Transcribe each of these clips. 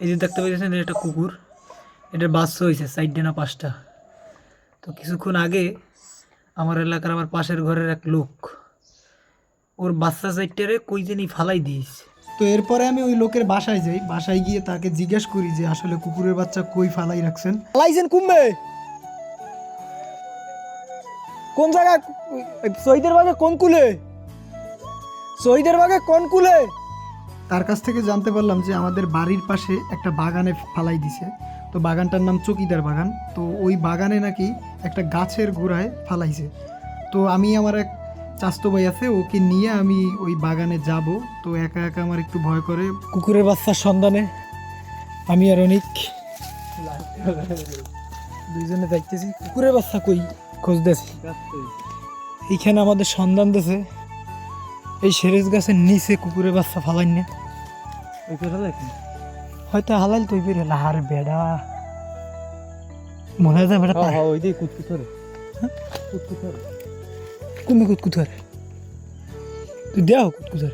এই যে দেখতে পাচ্ছেন এটা কুকুর, এটার বাচ্চা হয়েছে 4টা না 5টা। তো কিছুক্ষণ আগে আমার এলাকার আমার পাশের ঘরের এক লোক ওর বাচ্চা 4টারে কই জানি ফালাই দিয়েছে। তো এরপরে আমি ওই লোকের বাসায় যাই, বাসায় গিয়ে তাকে জিজ্ঞেস করি যে আসলে কুকুরের বাচ্চা কই ফালাই রাখছেন। ফালাইছেন কুম্বে কোন জায়গায়? শহীদের বাগে কোন কুলে? শহীদের বাগে কোন কুলে? তার কাছ থেকে জানতে পারলাম যে আমাদের বাড়ির পাশে একটা বাগানে ফালাই দিছে। তো বাগানটার নাম চকিদার বাগান। তো ওই বাগানে নাকি একটা গাছের গোড়ায় ফালাইছে। তো আমি আমার এক চাস্তো ভাই আছে, ওকে নিয়ে আমি ওই বাগানে যাব। তো একা একা আমার একটু ভয় করে। কুকুরের বাচ্চার সন্ধানে আমি আর অনেক দুইজনে যাইতেছি। কুকুরের বাচ্চা কই খুঁজতেছি। এইখানে আমাদের সন্ধান দিয়েছে এই সেরেজ গাছের নিচে কুকুরের বাচ্চা ফালাই না, হয়তো হালাল তুই বের হলো। হার বেড়া মনে হয় বেড়া কুমি কুতকুতর তুই দেও কুতকুতর।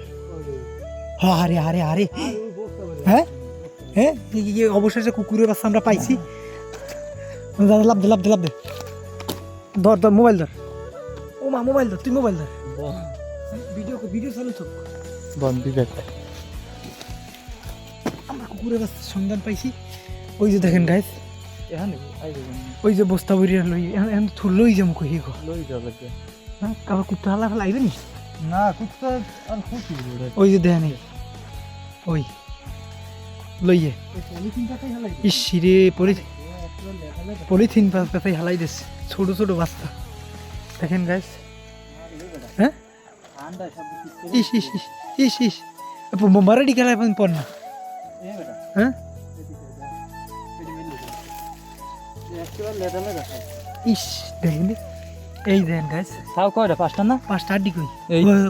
হ্যাঁ হারে হারে হারে হ্যাঁ হ্যাঁ অবশেষে কুকুরের বাচ্চা আমরা পাইছি। লাভ দে লাভ দে লাভ দে, ধর ধর মোবাইল ধর। ও মা মোবাইল ধর, তুই মোবাইল ধর। ভিডিও চালু থাক। আমরা কুকুরের বাচ্চার সন্ধান পাইছি। ওই যে দেখেন গাইস, ওই যে বস্তা বইরা লই এখন লই যাম কই গো লই যা লাগে না কাবা কুত্তা হালা ফেলা আইবে নি না কুত্তা আর খুশি ওই যে দেখেন ওই লইয়ে পলিথিন পাতাই হালাই ইস রে পলিথিন পাতাই হালাই দিস ছোট ছোট বাচ্চা দেখেন গাইস। হ্যাঁ ইস ইস ইস ইস ইস মারাডি খেলায় পড় না। হ্যাঁ ইস দেখেন এই দেখেন গাইস, তাও কয়টা? 5টা না? 5টা আড্ডি কই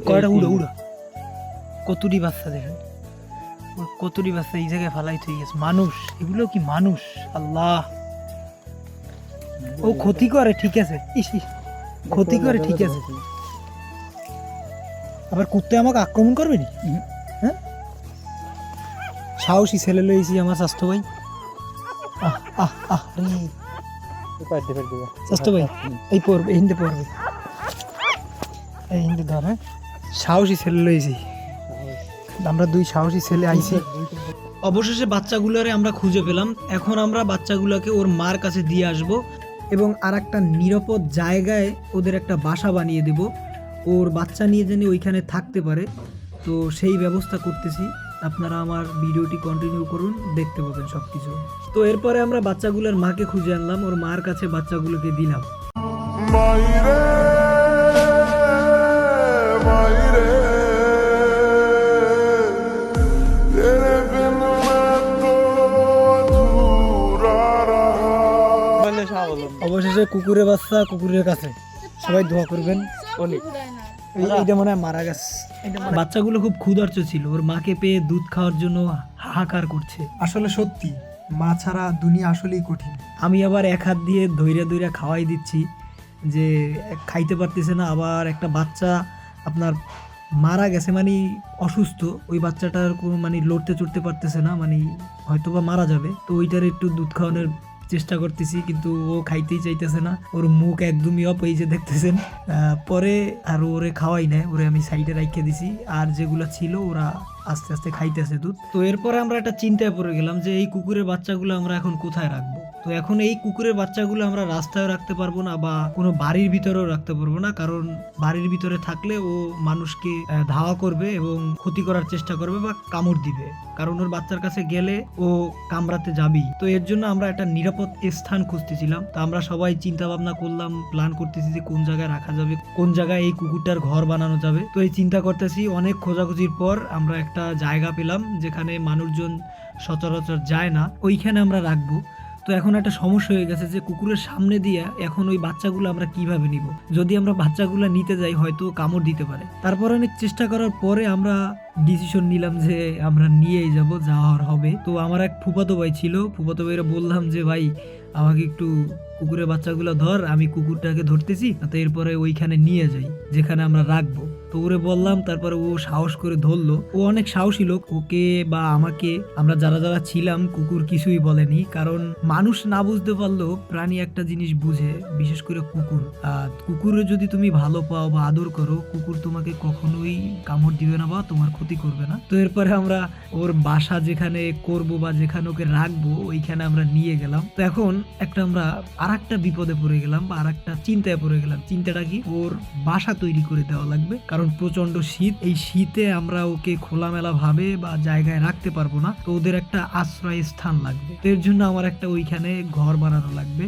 কয়টা উড়ো উড়ো কতটি বাচ্চা দেখেন, কতটি বাচ্চা এই জায়গায় ফালাই থই গেছে। মানুষ এগুলো কি মানুষ? আল্লাহ ও ক্ষতি করে ঠিক আছে, ইস ইস ক্ষতি করে ঠিক আছে, আবার কুত্তে আমাকে আক্রমণ করবে নি? হ্যাঁ সাহসী ছেলে লইছি আমার স্বাস্থ্য ভাই। আহ আহ আহ রে স্বাস্থ্য ভাই এই পড়বে হিন্দে পড়বে এই হিন্দে ধর। হ্যাঁ সাহসী ছেলে লইছি আমরা, 2 সাহসী ছেলে আইছি। অবশেষে বাচ্চাগুলোরে আমরা খুঁজে পেলাম। এখন আমরা বাচ্চাগুলোকে ওর মার কাছে দিয়ে আসব এবং আর একটা নিরাপদ জায়গায় ওদের একটা বাসা বানিয়ে দেব, ওর বাচ্চা নিয়ে যেন ওইখানে থাকতে পারে। তো সেই ব্যবস্থা করতেছি, আপনারা আমার ভিডিওটি কন্টিনিউ করুন, দেখতে পাবেন সব কিছু। তো এরপরে আমরা বাচ্চাগুলোর মাকে খুঁজে আনলাম, ওর মার কাছে বাচ্চাগুলোকে দিলাম। অবশেষে কুকুরের বাচ্চা কুকুরের কাছে, সবাই দোয়া করবেন। এইটা মনে হয় মারা গেছে। বাচ্চাগুলো খুব ক্ষুধার্ত ছিল, ওর মাকে পেয়ে দুধ খাওয়ার জন্য হাহাকার করছে। আসলে সত্যি মা ছাড়া দুনিয়া আসলেই কঠিন। আমি আবার এক হাত দিয়ে ধৈর্য ধৈর্য খাওয়াই দিচ্ছি, যে খাইতে পারতেছে না। আবার একটা বাচ্চা আপনার মারা গেছে, মানে অসুস্থ, ওই বাচ্চাটার কোনো মানে লড়তে চড়তে পারতেছে না, মানে হয়তোবা মারা যাবে। তো ওইটার একটু দুধ খাওয়ানোর চেষ্টা করতেছি, কিন্তু ও খাইতেই চাইতেছে না, ওর মুখ একদমই অপ, এই যে দেখতেছেন। পরে আর ওরে খাওয়াই নাই, ওরে আমি সাইডে রাখিয়ে দিছি, আর যেগুলো ছিল ওরা আস্তে আস্তে খাইতেছে দুধ। তো এরপরে আমরা একটা চিন্তায় পড়ে গেলাম যে এই কুকুরের বাচ্চাগুলো আমরা এখন কোথায় রাখবো। তো এখন এই কুকুরের বাচ্চাগুলো আমরা রাস্তায় রাখতে পারবো না, বা কোনো বাড়ির ভিতরেও রাখতে পারবো না, কারণ বাড়ির ভিতরে থাকলে ও মানুষকে ধাওয়া করবে এবং ক্ষতি করার চেষ্টা করবে বা কামড় দিবে, কারণ ওর বাচ্চার কাছে গেলে ও কামড়াতে যাবেই। তো এর জন্য আমরা একটা নিরাপদ স্থান খুঁজতেছিলাম। তো আমরা সবাই চিন্তা ভাবনা করলাম, প্ল্যান করতেছি যে কোন জায়গায় রাখা যাবে, কোন জায়গায় এই কুকুরটার ঘর বানানো যাবে। তো এই চিন্তা করতেছি, অনেক খোঁজাখুঁজির পর আমরা একটা জায়গা পেলাম যেখানে মানুষজন সচরাচর যায় না, ওইখানে আমরা রাখবো। তো এখন একটা সমস্যা হয়ে গেছে যে কুকুরের সামনে দিয়ে এখন ওই বাচ্চাগুলো আমরা কিভাবে নিব। যদি আমরা বাচ্চাগুলো নিতে যাই হয়তো কামড় দিতে পারে। তারপর অনেক চেষ্টা করার পরে আমরা ডিসিশন নিলাম যে আমরা নিয়েই যাব, যাওয়ার হবে। তো আমার এক ফুফাতো ভাই ছিল, ফুফাতো ভাইরা বললাম যে ভাই আমাকে একটু কুকুরের বাচ্চাগুলো ধর, আমি কুকুরটাকে ধরতেছি, তো এরপরে ওইখানে নিয়ে যাই যেখানে আমরা রাখবো। তো ওরে বললাম, তারপরে ও সাহস করে ধরলো। ও অনেক সাহসী লোক, ওকে বা আমাকে, আমরা যারা যারা ছিলাম, কুকুর কিছুই বলেনি। কারণ মানুষ না বুঝতে পারলেও প্রাণী একটা জিনিস বুঝে, বিশেষ করে কুকুর। কুকুরে যদি তুমি ভালো পাও বা আদর করো, কুকুর তোমাকে কখনোই কামড় দিবে না বা তোমার ক্ষতি করবে না। তো এরপরে আমরা ওর বাসা যেখানে করব বা যেখানে ওকে রাখবো ওইখানে আমরা নিয়ে গেলাম। তো এখন আমরা আরেকটা বিপদে পড়ে গেলাম বা আরেকটা চিন্তায় পড়ে গেলাম। চিন্তাটা কি, ওর বাসা তৈরি করে দেওয়া লাগবে, কারণ প্রচন্ড শীত। এই শীতে আমরা ওকে খোলামেলা ভাবে বা জায়গায় রাখতে পারবো না, তো ওদের একটা আশ্রয় স্থান লাগবে। তো এর জন্য আমার একটা ওইখানে ঘর বানানো লাগবে।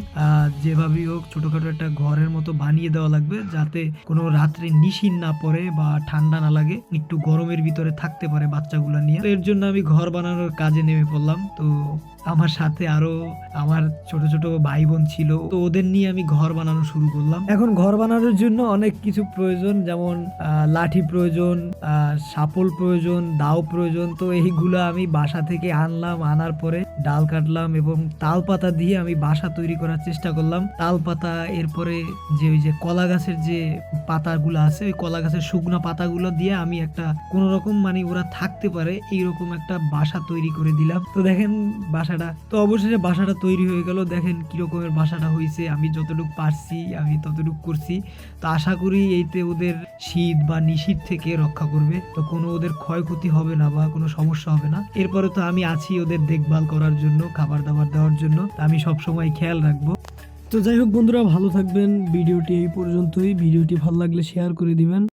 যেভাবেই হোক ছোটখাটো একটা ঘরের মতো বানিয়ে দেওয়া লাগবে, যাতে কোনো রাত্রে নিশিন না পড়ে বা ঠান্ডা না লাগে, একটু গরমের ভিতরে থাকতে পারে বাচ্চাগুলো নিয়ে। তো এর জন্য আমি ঘর বানানোর কাজে নেমে পড়লাম। তো আমার সাথে আরো আমার ছোট ছোট ভাই বোন ছিল, তো ওদের নিয়ে আমি ঘর বানানো শুরু করলাম। এখন ঘর বানানোর জন্য অনেক কিছু প্রয়োজন, যেমন লাঠি প্রয়োজন, শাপল প্রয়োজন, দাও প্রয়োজন। তো এইগুলো আমি বাসা থেকে আনলাম, আনার পরে ডাল কাটলাম এবং তাল পাতা দিয়ে আমি বাসা তৈরি করার চেষ্টা করলাম। তাল পাতা, এরপরে যে ওই যে কলা গাছের যে পাতাগুলো আছে, ওই কলা গাছের শুকনো পাতাগুলো দিয়ে আমি একটা কোন রকম মানে ওরা থাকতে পারে এইরকম একটা বাসা তৈরি করে দিলাম। তো দেখেন বাসাটা, তো অবশেষে বাসাটা তৈরি হয়ে গেল। দেখেন কিরকমের বাসাটা হয়েছে, আমি যতটুকু পারছি আমি ততটুকু করছি। তো আশা করি এইতে ওদের শীত বা নিশীত থেকে রক্ষা করবে, তো কোনো ওদের ক্ষয়ক্ষতি হবে না বা কোনো সমস্যা হবে না। এরপরে তো আমি আছি ওদের দেখভাল করার জন্য, খাবার দাবার দেওয়ার জন্য, আমি সব সময় খেয়াল রাখবো। তো যাই হোক বন্ধুরা, ভালো থাকবেন। ভিডিওটি এই পর্যন্তই। ভিডিওটি ভালো লাগলে শেয়ার করে দিবেন।